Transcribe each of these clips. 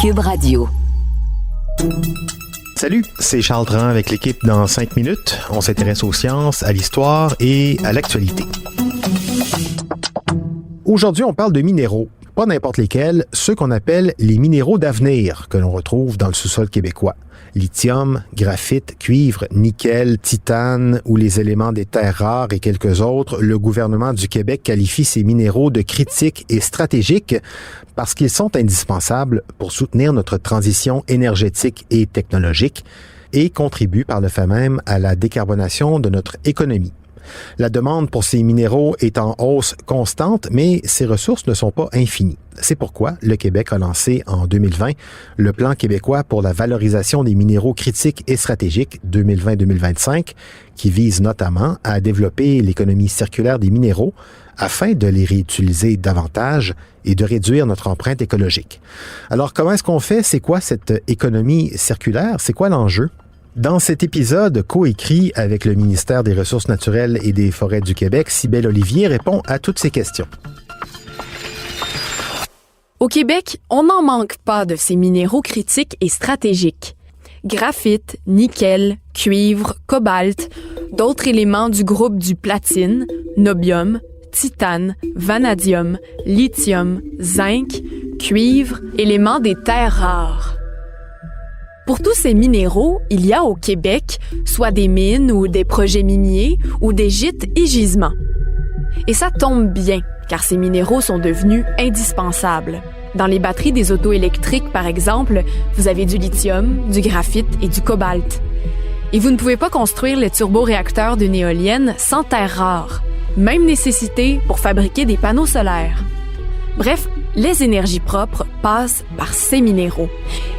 Cube Radio. Salut, c'est Charles Dran avec l'équipe dans 5 minutes. On s'intéresse aux sciences, à l'histoire et à l'actualité. Aujourd'hui, on parle de minéraux. Pas n'importe lesquels, ceux qu'on appelle les minéraux d'avenir que l'on retrouve dans le sous-sol québécois. Lithium, graphite, cuivre, nickel, titane ou les éléments des terres rares et quelques autres, le gouvernement du Québec qualifie ces minéraux de critiques et stratégiques parce qu'ils sont indispensables pour soutenir notre transition énergétique et technologique et contribuent par le fait même à la décarbonation de notre économie. La demande pour ces minéraux est en hausse constante, mais ces ressources ne sont pas infinies. C'est pourquoi le Québec a lancé en 2020 le Plan québécois pour la valorisation des minéraux critiques et stratégiques 2020-2025, qui vise notamment à développer l'économie circulaire des minéraux afin de les réutiliser davantage et de réduire notre empreinte écologique. Alors, comment est-ce qu'on fait? C'est quoi cette économie circulaire? C'est quoi l'enjeu? Dans cet épisode coécrit avec le ministère des Ressources naturelles et des Forêts du Québec, Cybèle Olivier répond à toutes ces questions. Au Québec, on n'en manque pas de ces minéraux critiques et stratégiques. Graphite, nickel, cuivre, cobalt, d'autres éléments du groupe du platine, niobium, titane, vanadium, lithium, zinc, cuivre, éléments des terres rares. Pour tous ces minéraux, il y a au Québec soit des mines ou des projets miniers ou des gîtes et gisements. Et ça tombe bien, car ces minéraux sont devenus indispensables. Dans les batteries des autos électriques, par exemple, vous avez du lithium, du graphite et du cobalt. Et vous ne pouvez pas construire le turboréacteur d'une éolienne sans terres rares, même nécessité pour fabriquer des panneaux solaires. Bref, les énergies propres passent par ces minéraux.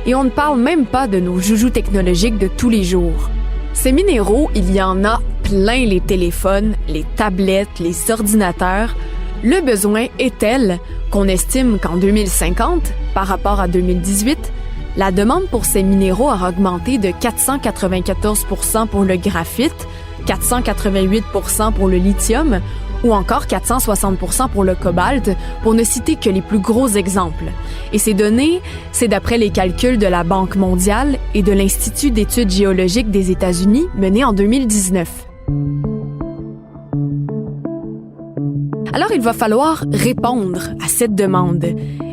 Et on ne parle même pas de nos joujoux technologiques de tous les jours. Ces minéraux, il y en a plein les téléphones, les tablettes, les ordinateurs. Le besoin est tel qu'on estime qu'en 2050, par rapport à 2018, la demande pour ces minéraux aura augmenté de 494% pour le graphite, 488% pour le lithium, ou encore 460% pour le cobalt, pour ne citer que les plus gros exemples. Et ces données, c'est d'après les calculs de la Banque mondiale et de l'Institut d'études géologiques des États-Unis menés en 2019. Alors, il va falloir répondre à cette demande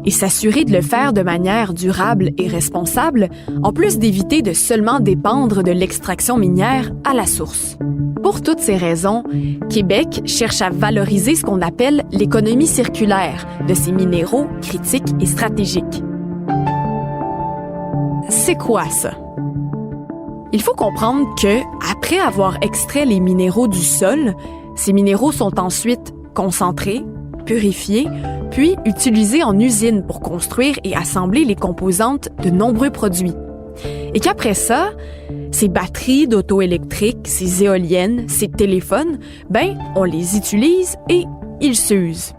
et s'assurer de le faire de manière durable et responsable, en plus d'éviter de seulement dépendre de l'extraction minière à la source. Pour toutes ces raisons, Québec cherche à valoriser ce qu'on appelle l'économie circulaire de ces minéraux critiques et stratégiques. C'est quoi ça? Il faut comprendre que, après avoir extrait les minéraux du sol, ces minéraux sont ensuite concentrés, purifiés, puis utilisés en usine pour construire et assembler les composantes de nombreux produits. Et qu'après ça, ces batteries d'auto électriques, ces éoliennes, ces téléphones, on les utilise et ils s'usent.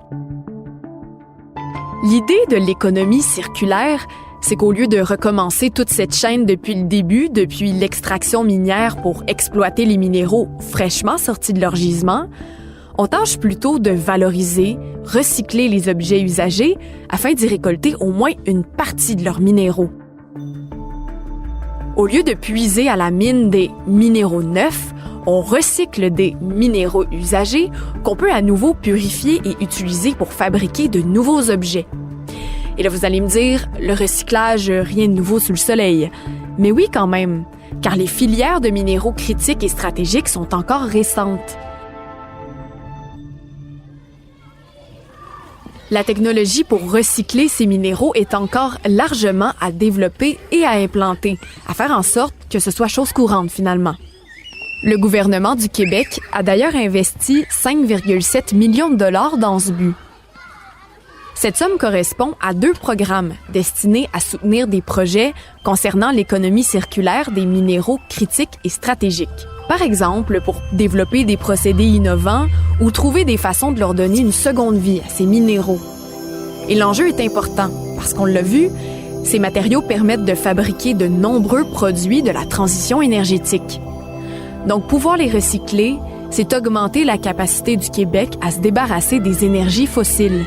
L'idée de l'économie circulaire, c'est qu'au lieu de recommencer toute cette chaîne depuis le début, depuis l'extraction minière pour exploiter les minéraux fraîchement sortis de leur gisement, on tâche plutôt de valoriser, recycler les objets usagés afin d'y récolter au moins une partie de leurs minéraux. Au lieu de puiser à la mine des minéraux neufs, on recycle des minéraux usagés qu'on peut à nouveau purifier et utiliser pour fabriquer de nouveaux objets. Et là, vous allez me dire, le recyclage, rien de nouveau sous le soleil. Mais oui, quand même, car les filières de minéraux critiques et stratégiques sont encore récentes. La technologie pour recycler ces minéraux est encore largement à développer et à implanter, à faire en sorte que ce soit chose courante finalement. Le gouvernement du Québec a d'ailleurs investi 5,7 millions de dollars dans ce but. Cette somme correspond à 2 programmes destinés à soutenir des projets concernant l'économie circulaire des minéraux critiques et stratégiques. Par exemple, pour développer des procédés innovants ou trouver des façons de leur donner une seconde vie à ces minéraux. Et l'enjeu est important parce qu'on l'a vu, ces matériaux permettent de fabriquer de nombreux produits de la transition énergétique. Donc, pouvoir les recycler, c'est augmenter la capacité du Québec à se débarrasser des énergies fossiles.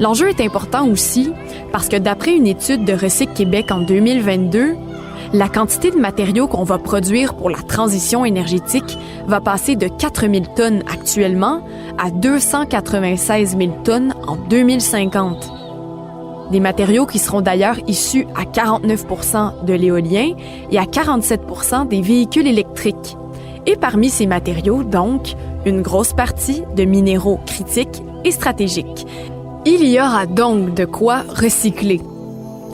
L'enjeu est important aussi parce que d'après une étude de Recyc Québec en 2022, la quantité de matériaux qu'on va produire pour la transition énergétique va passer de 4 000 tonnes actuellement à 296 000 tonnes en 2050. Des matériaux qui seront d'ailleurs issus à 49 % de l'éolien et à 47 % des véhicules électriques. Et parmi ces matériaux, donc, une grosse partie de minéraux critiques et stratégiques. Il y aura donc de quoi recycler.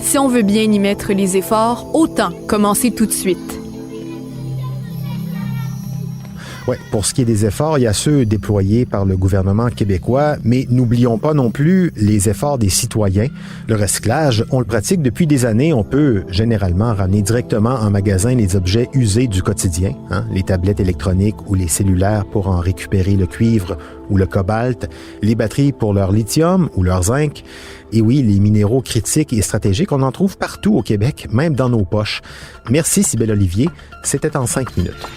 Si on veut bien y mettre les efforts, autant commencer tout de suite. Ouais, pour ce qui est des efforts, il y a ceux déployés par le gouvernement québécois, mais n'oublions pas non plus les efforts des citoyens. Le recyclage, on le pratique depuis des années. On peut généralement ramener directement en magasin les objets usés du quotidien, les tablettes électroniques ou les cellulaires pour en récupérer le cuivre ou le cobalt, les batteries pour leur lithium ou leur zinc. Et oui, les minéraux critiques et stratégiques, on en trouve partout au Québec, même dans nos poches. Merci Cybèle Olivier, c'était en 5 minutes.